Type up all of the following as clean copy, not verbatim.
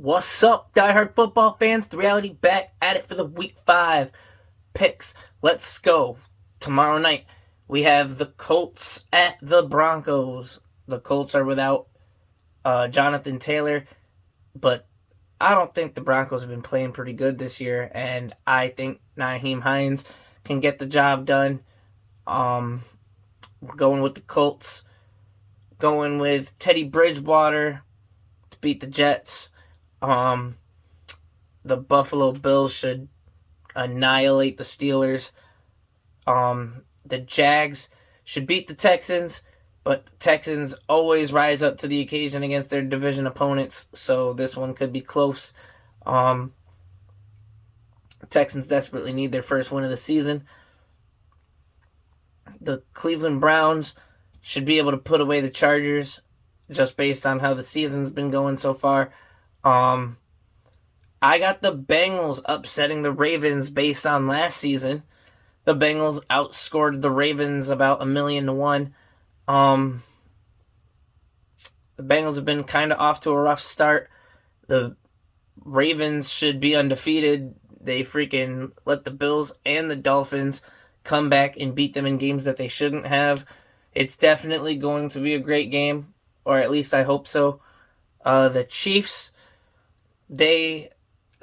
What's up, diehard football fans? The Reality back at it for the Week 5 picks. Let's go. Tomorrow night, we have the Colts at the Broncos. The Colts are without Jonathan Taylor, but I don't think the Broncos have been playing pretty good this year, and I think Nyheim Hines can get the job done. We're going with the Colts. Going with Teddy Bridgewater to beat the Jets. The Buffalo Bills should annihilate the Steelers. The Jags should beat the Texans, but the Texans always rise up to the occasion against their division opponents, so this one could be close. Texans desperately need their first win of the season. The Cleveland Browns should be able to put away the Chargers just based on how the season's been going so far. I got the Bengals upsetting the Ravens based on last season. The Bengals outscored the Ravens about 1,000,000-1. The Bengals have been kind of off to a rough start. The Ravens should be undefeated. They freaking let the Bills and the Dolphins come back and beat them in games that they shouldn't have. It's definitely going to be a great game, or at least I hope so. The Chiefs, they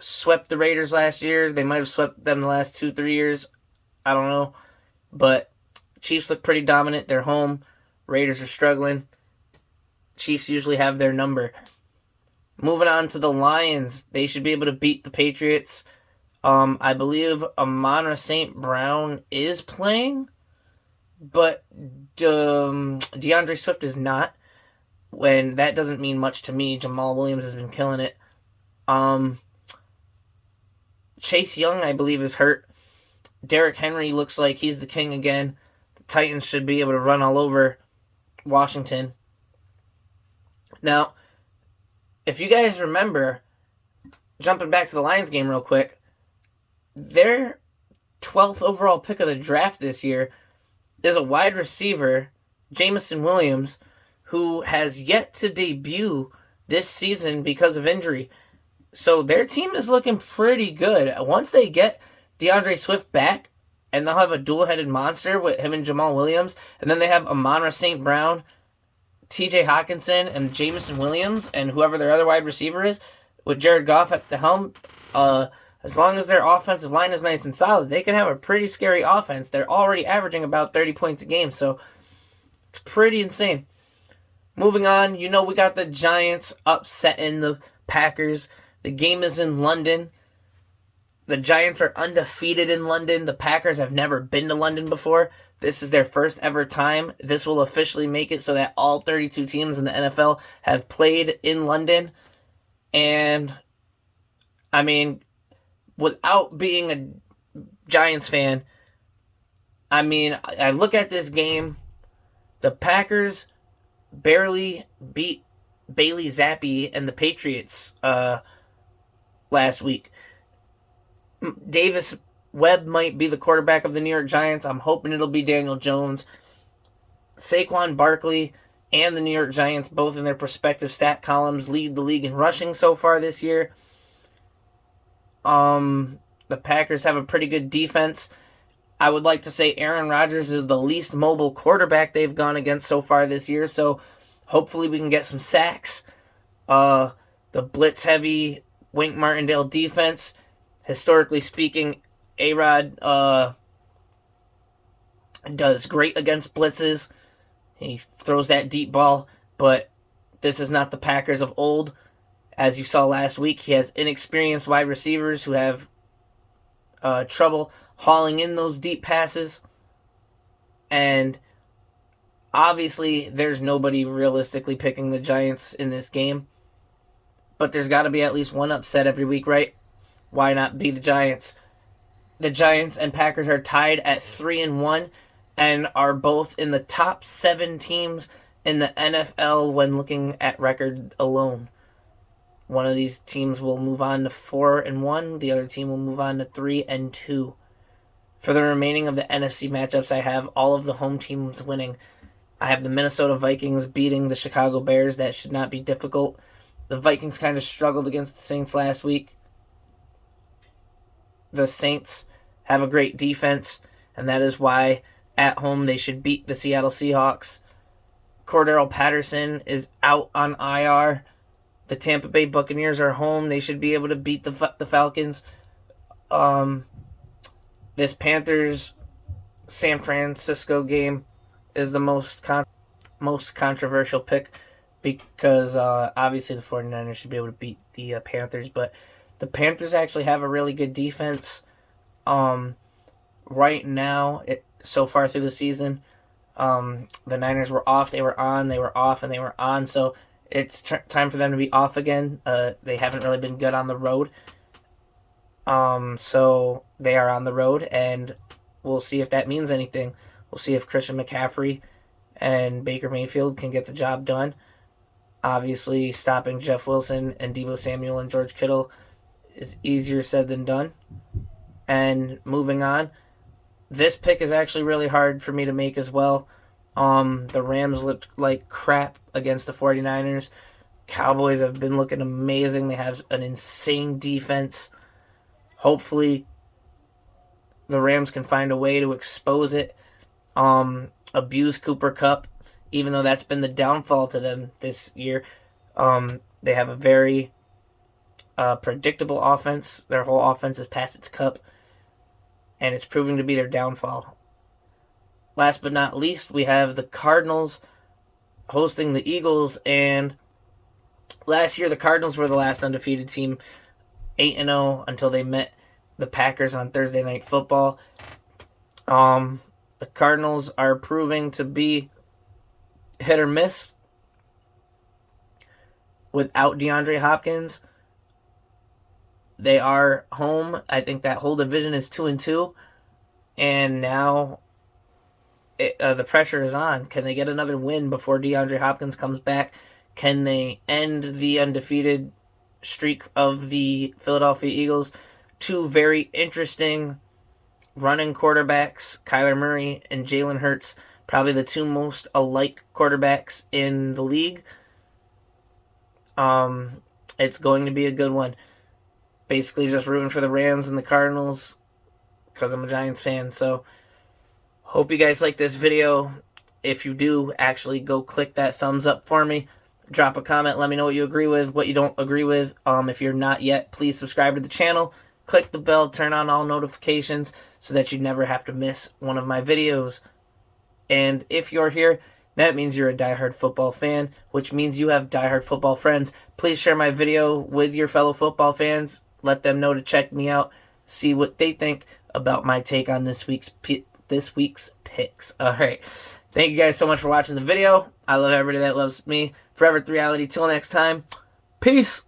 swept the Raiders last year. They might have swept them the last 2-3 years. I don't know. But Chiefs look pretty dominant. They're home. Raiders are struggling. Chiefs usually have their number. Moving on to the Lions. They should be able to beat the Patriots. I believe Amon-Ra St. Brown is playing, but DeAndre Swift is not. When that doesn't mean much to me. Jamal Williams has been killing it. Chase Young, I believe, is hurt. Derrick Henry looks like he's the king again. The Titans should be able to run all over Washington. Now, if you guys remember, jumping back to the Lions game real quick, their 12th overall pick of the draft this year is a wide receiver, Jameson Williams, who has yet to debut this season because of injury. So their team is looking pretty good. Once they get DeAndre Swift back, and they'll have a dual-headed monster with him and Jamal Williams, and then they have Amon-Ra St. Brown, TJ Hawkinson, and Jameson Williams, and whoever their other wide receiver is, with Jared Goff at the helm. As long as their offensive line is nice and solid, they can have a pretty scary offense. They're already averaging about 30 points a game, so it's pretty insane. Moving on, we got the Giants upsetting the Packers. The game is in London. The Giants are undefeated in London. The Packers have never been to London before. This is their first ever time. This will officially make it so that all 32 teams in the NFL have played in London. And, without being a Giants fan, I look at this game. The Packers barely beat Bailey Zappi and the Patriots last week. Davis Webb might be the quarterback of the New York Giants. I'm hoping it'll be Daniel Jones. Saquon Barkley and the New York Giants, both in their respective stat columns, lead the league in rushing so far this year. The Packers have a pretty good defense. I would like to say Aaron Rodgers is the least mobile quarterback they've gone against so far this year, so hopefully we can get some sacks. The blitz-heavy Wink Martindale defense, historically speaking, A-Rod does great against blitzes. He throws that deep ball, but this is not the Packers of old. As you saw last week, he has inexperienced wide receivers who have trouble hauling in those deep passes. And obviously, there's nobody realistically picking the Giants in this game. But there's got to be at least one upset every week, right? Why not be the Giants? The Giants and Packers are tied at 3-1 and are both in the top 7 teams in the NFL when looking at record alone. One of these teams will move on to 4-1. The other team will move on to 3-2. For the remaining of the NFC matchups, I have all of the home teams winning. I have the Minnesota Vikings beating the Chicago Bears. That should not be difficult. The Vikings kind of struggled against the Saints last week. The Saints have a great defense, and that is why at home they should beat the Seattle Seahawks. Cordero Patterson is out on IR. The Tampa Bay Buccaneers are home. They should be able to beat the Falcons. This Panthers-San Francisco game is the most controversial pick because obviously the 49ers should be able to beat the Panthers, but the Panthers actually have a really good defense. Right now, so far through the season, the Niners were off, they were on, they were off, and they were on, so it's time for them to be off again. They haven't really been good on the road. So they are on the road, and we'll see if that means anything. We'll see if Christian McCaffrey and Baker Mayfield can get the job done. Obviously, stopping Jeff Wilson and Deebo Samuel and George Kittle is easier said than done. And moving on, this pick is actually really hard for me to make as well. The Rams looked like crap against the 49ers. Cowboys have been looking amazing. They have an insane defense. Hopefully, the Rams can find a way to expose it. Abuse Cooper Kupp, even though that's been the downfall to them this year. They have a very predictable offense. Their whole offense is past its cup, and it's proving to be their downfall. Last but not least, we have the Cardinals hosting the Eagles, and last year the Cardinals were the last undefeated team, 8-0 until they met the Packers on Thursday Night Football. The Cardinals are proving to be hit or miss without DeAndre Hopkins. They are home. I think that whole division is 2-2, and now the pressure is on. Can they get another win before DeAndre Hopkins comes back? Can they end the undefeated streak of the Philadelphia Eagles? Two very interesting running quarterbacks, Kyler Murray and Jalen Hurts, probably the two most alike quarterbacks in the league. It's going to be a good one. Basically just rooting for the Rams and the Cardinals because I'm a Giants fan. So hope you guys like this video. If you do, actually go click that thumbs up for me. Drop a comment. Let me know what you agree with, what you don't agree with. If you're not yet, please subscribe to the channel. Click the bell, turn on all notifications so that you never have to miss one of my videos. And if you're here, that means you're a diehard football fan, which means you have diehard football friends. Please share my video with your fellow football fans. Let them know to check me out, see what they think about my take on this week's picks. All right. Thank you guys so much for watching the video. I love everybody that loves me. Forever to reality. Till next time. Peace.